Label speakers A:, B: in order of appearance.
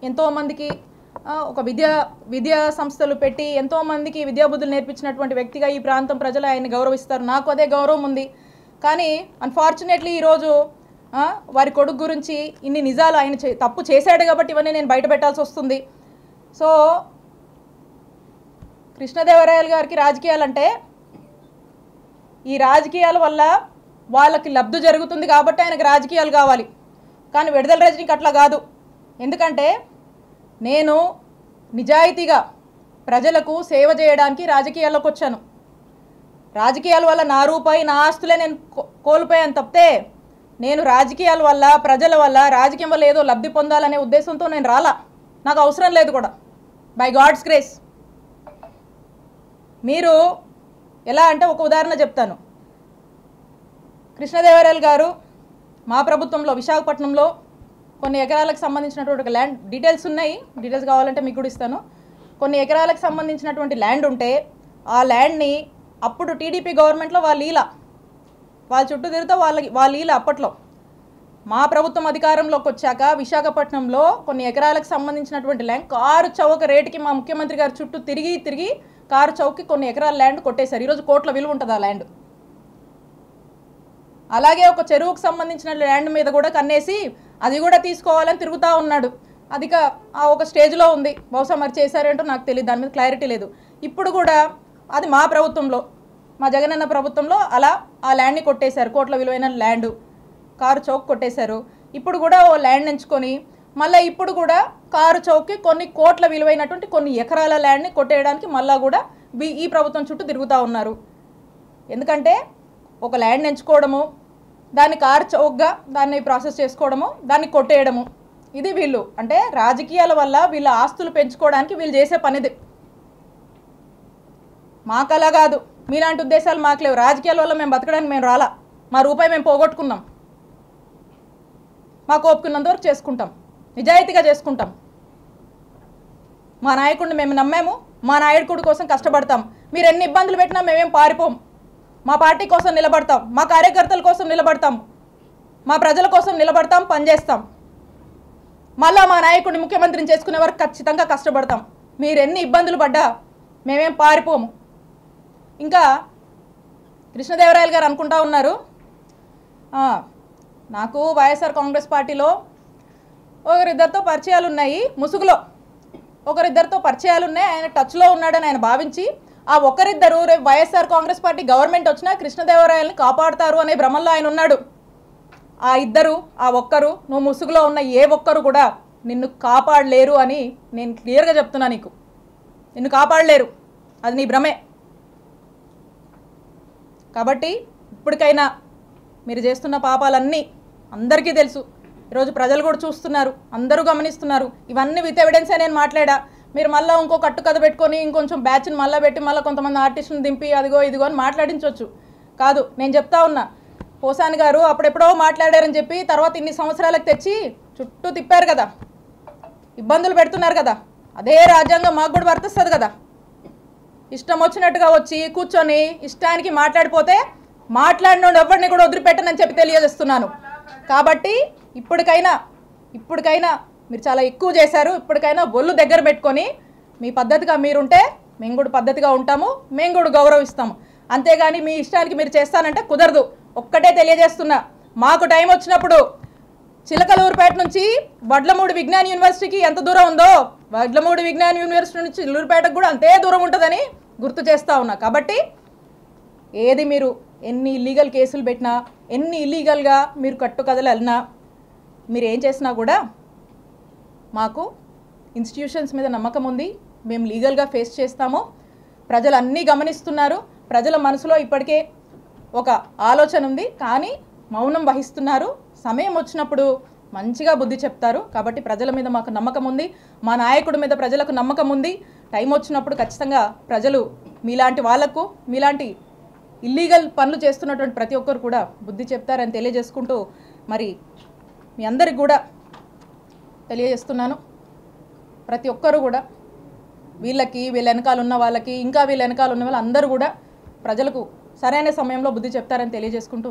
A: ఎంతోమందికి ఒక విద్యా సంస్థలు పెట్టి ఎంతోమందికి విద్యాబుద్ధులు నేర్పించినటువంటి వ్యక్తిగా ఈ ప్రాంతం ప్రజలు ఆయన్ని గౌరవిస్తారు. నాకు అదే గౌరవం ఉంది. కానీ అన్ఫార్చునేట్లీ ఈరోజు వారి కొడుకు గురించి ఇన్ని నిజాలు ఆయన తప్పు చేశాడు కాబట్టి ఇవన్నీ నేను బయట పెట్టాల్సి వస్తుంది. సో కృష్ణదేవరాయలు గారికి రాజకీయాలంటే ఈ రాజకీయాల వల్ల వాళ్ళకి లబ్ధి జరుగుతుంది కాబట్టి ఆయనకు రాజకీయాలు కావాలి. కానీ విడుదల రజనీకి అట్లా కాదు. ఎందుకంటే నేను నిజాయితీగా ప్రజలకు సేవ చేయడానికి రాజకీయాల్లోకి వచ్చాను. రాజకీయాల వల్ల నా రూపాయి నా ఆస్తులే నేను కోల్పోయాను తప్పితే నేను రాజకీయాల వల్ల ప్రజల వల్ల రాజకీయం వల్ల ఏదో లబ్ధి పొందాలనే ఉద్దేశంతో నేను రాలా. నాకు అవసరం లేదు కూడా. By God's grace. మీరు ఎలా అంటే ఒక ఉదాహరణ చెప్తాను. కృష్ణదేవరాయలు గారు మా ప్రభుత్వంలో విశాఖపట్నంలో కొన్ని ఎకరాలకు సంబంధించినటువంటి ఒక ల్యాండ్ డీటెయిల్స్ ఉన్నాయి. డీటెయిల్స్ కావాలంటే మీకు కూడా ఇస్తాను. కొన్ని ఎకరాలకు సంబంధించినటువంటి ల్యాండ్ ఉంటే ఆ ల్యాండ్ని అప్పుడు టీడీపీ గవర్నమెంట్లో వాళ్ళ చుట్టూ తిరుగుతూ వాళ్ళ అప్పట్లో మా ప్రభుత్వం అధికారంలోకి వచ్చాక విశాఖపట్నంలో కొన్ని ఎకరాలకు సంబంధించినటువంటి ల్యాండ్ కారు చౌక రేటుకి మా ముఖ్యమంత్రి గారు చుట్టూ తిరిగి కారు చౌకకి కొన్ని ఎకరాల ల్యాండ్ కొట్టేశారు. ఈరోజు కోట్ల విలువ ఉంటుంది ఆ ల్యాండ్. అలాగే ఒక చెరువుకు సంబంధించిన ల్యాండ్ మీద కూడా కన్నేసి అది కూడా తీసుకోవాలని తిరుగుతూ ఉన్నాడు. అది ఒక స్టేజ్లో ఉంది. బహుశా మరి చేశారేంటో నాకు తెలియదు. దాని మీద క్లారిటీ లేదు. ఇప్పుడు కూడా అది మా ప్రభుత్వంలో మా జగనన్న ప్రభుత్వంలో అలా ఆ ల్యాండ్ని కొట్టేశారు. కోట్ల విలువైన ల్యాండ్ కారు చౌక్ కొట్టేశారు. ఇప్పుడు కూడా ఓ ల్యాండ్ ఎంచుకొని మళ్ళీ ఇప్పుడు కూడా కారు చౌక్కి కొన్ని కోట్ల విలువైనటువంటి కొన్ని ఎకరాల ల్యాండ్ని కొట్టేయడానికి మళ్ళీ కూడా ఈ ప్రభుత్వం చుట్టూ తిరుగుతూ ఉన్నారు. ఎందుకంటే ఒక ల్యాండ్ ఎంచుకోవడము, దాన్ని కారు చౌక్గా దాన్ని ప్రాసెస్ చేసుకోవడము, దాన్ని కొట్టేయడము, ఇది వీళ్ళు అంటే రాజకీయాల వల్ల వీళ్ళ ఆస్తులు పెంచుకోవడానికి వీళ్ళు చేసే పనిది. మాకలా కాదు. మీలాంటి ఉద్దేశాలు మాకు లేవు. రాజకీయాల వల్ల మేము బతకడానికి మేము రాలా. మా రూపాయి మేము పోగొట్టుకున్నాం. మాకు ఒప్పుకున్నంత వరకు చేసుకుంటాం, నిజాయితీగా చేసుకుంటాం. మా నాయకుడిని మేము నమ్మాము. మా నాయకుడి కోసం కష్టపడతాం. మీరు ఎన్ని ఇబ్బందులు పెట్టినా మేమేం పారిపోం. మా పార్టీ కోసం నిలబడతాం, మా కార్యకర్తల కోసం నిలబడతాం, మా ప్రజల కోసం నిలబడతాం, పనిచేస్తాం. మళ్ళీ మా నాయకుడిని ముఖ్యమంత్రిని చేసుకునే వరకు ఖచ్చితంగా కష్టపడతాం. మీరు ఎన్ని ఇబ్బందులు పడ్డా మేమేం పారిపోము. ఇంకా కృష్ణదేవరాయలు గారు అనుకుంటా ఉన్నారు, నాకు వైఎస్ఆర్ కాంగ్రెస్ పార్టీలో ఒకరిద్దరితో పరిచయాలు ఉన్నాయి, ముసుగులో ఒకరిద్దరితో పరిచయాలు ఉన్నాయి, ఆయన టచ్లో ఉన్నాడని ఆయన భావించి ఆ ఒకరిద్దరు రేపు వైఎస్ఆర్ కాంగ్రెస్ పార్టీ గవర్నమెంట్ వచ్చినా కృష్ణదేవరాయలని కాపాడుతారు అనే భ్రమంలో ఆయన ఉన్నాడు. ఆ ఇద్దరు ఆ ఒక్కరు నువ్వు ముసుగులో ఉన్న ఏ ఒక్కరు కూడా నిన్ను కాపాడలేరు అని నేను క్లియర్గా చెప్తున్నా. నిన్ను కాపాడలేరు, అది నీ భ్రమే. కాబట్టి ఇప్పటికైనా మీరు చేస్తున్న పాపాలన్నీ అందరికీ తెలుసు. ఈరోజు ప్రజలు కూడా చూస్తున్నారు, అందరూ గమనిస్తున్నారు. ఇవన్నీ విత్ ఎవిడెన్సే నేను మాట్లాడా. మీరు మళ్ళీ ఇంకో కట్టు కథ పెట్టుకొని ఇంకొంచెం బ్యాచ్ని మళ్ళీ పెట్టి మళ్ళీ కొంతమంది ఆర్టిస్టులను దింపి అదిగో ఇదిగో అని మాట్లాడించవచ్చు. కాదు, నేను చెప్తా ఉన్నా. పోసాని గారు అప్పుడెప్పుడో మాట్లాడారని చెప్పి తర్వాత ఇన్ని సంవత్సరాలకు తెచ్చి చుట్టూ తిప్పారు కదా, ఇబ్బందులు పెడుతున్నారు కదా. అదే రాజ్యాంగం మాకు కూడా వర్తిస్తుంది కదా. ఇష్టం వచ్చినట్టుగా వచ్చి కూర్చొని ఇష్టానికి మాట్లాడిపోతే మాట్లాడినోడు ఎవరిని కూడా వదిలిపెట్టనని చెప్పి తెలియజేస్తున్నాను. కాబట్టి ఇప్పటికైనా మీరు చాలా ఎక్కువ చేశారు. ఇప్పటికైనా ఒళ్ళు దగ్గర పెట్టుకొని మీ పద్ధతిగా మీరుంటే మేము కూడా పద్ధతిగా ఉంటాము, మేము కూడా గౌరవిస్తాము. అంతేగాని మీ ఇష్టానికి మీరు చేస్తానంటే కుదరదు. ఒక్కటే తెలియజేస్తున్నా, మాకు టైం వచ్చినప్పుడు చిలకలూరుపేట నుంచి వడ్లమూడి విజ్ఞాన యూనివర్సిటీకి ఎంత దూరం ఉందో వడ్లమూడి విజ్ఞాన యూనివర్సిటీ నుంచి చిల్లూరుపేటకు కూడా అంతే దూరం ఉంటుందని గుర్తు చేస్తూ ఉన్నా. కాబట్టి ఏది మీరు ఎన్ని ఇల్లీగల్ కేసులు పెట్టినా, ఎన్ని ఇల్లీగల్గా మీరు కట్టుకథలు వెళ్ళినా, మీరు ఏం చేసినా కూడా మాకు ఇన్స్టిట్యూషన్స్ మీద నమ్మకం ఉంది. మేము లీగల్గా ఫేస్ చేస్తాము. ప్రజలు అన్నీ గమనిస్తున్నారు. ప్రజల మనసులో ఇప్పటికే ఒక ఆలోచన ఉంది, కానీ మౌనం వహిస్తున్నారు. సమయం వచ్చినప్పుడు మంచిగా బుద్ధి చెప్తారు. కాబట్టి ప్రజల మీద మాకు నమ్మకం ఉంది, మా నాయకుడి మీద ప్రజలకు నమ్మకం ఉంది. టైం వచ్చినప్పుడు ఖచ్చితంగా ప్రజలు మీలాంటి వాళ్లకు, మీలాంటి ఇల్లీగల్ పనులు చేస్తున్నటువంటి ప్రతి ఒక్కరు కూడా బుద్ధి చెప్తారని తెలియజేసుకుంటూ మరి మీ అందరికి కూడా తెలియజేస్తున్నాను. ప్రతి ఒక్కరు కూడా వీళ్ళ వెనకాల ఉన్న వాళ్ళకి, ఇంకా వీళ్ళ వెనకాల ఉన్న వాళ్ళందరూ కూడా ప్రజలకు సరైన సమయంలో బుద్ధి చెప్తారని తెలియజేసుకుంటూ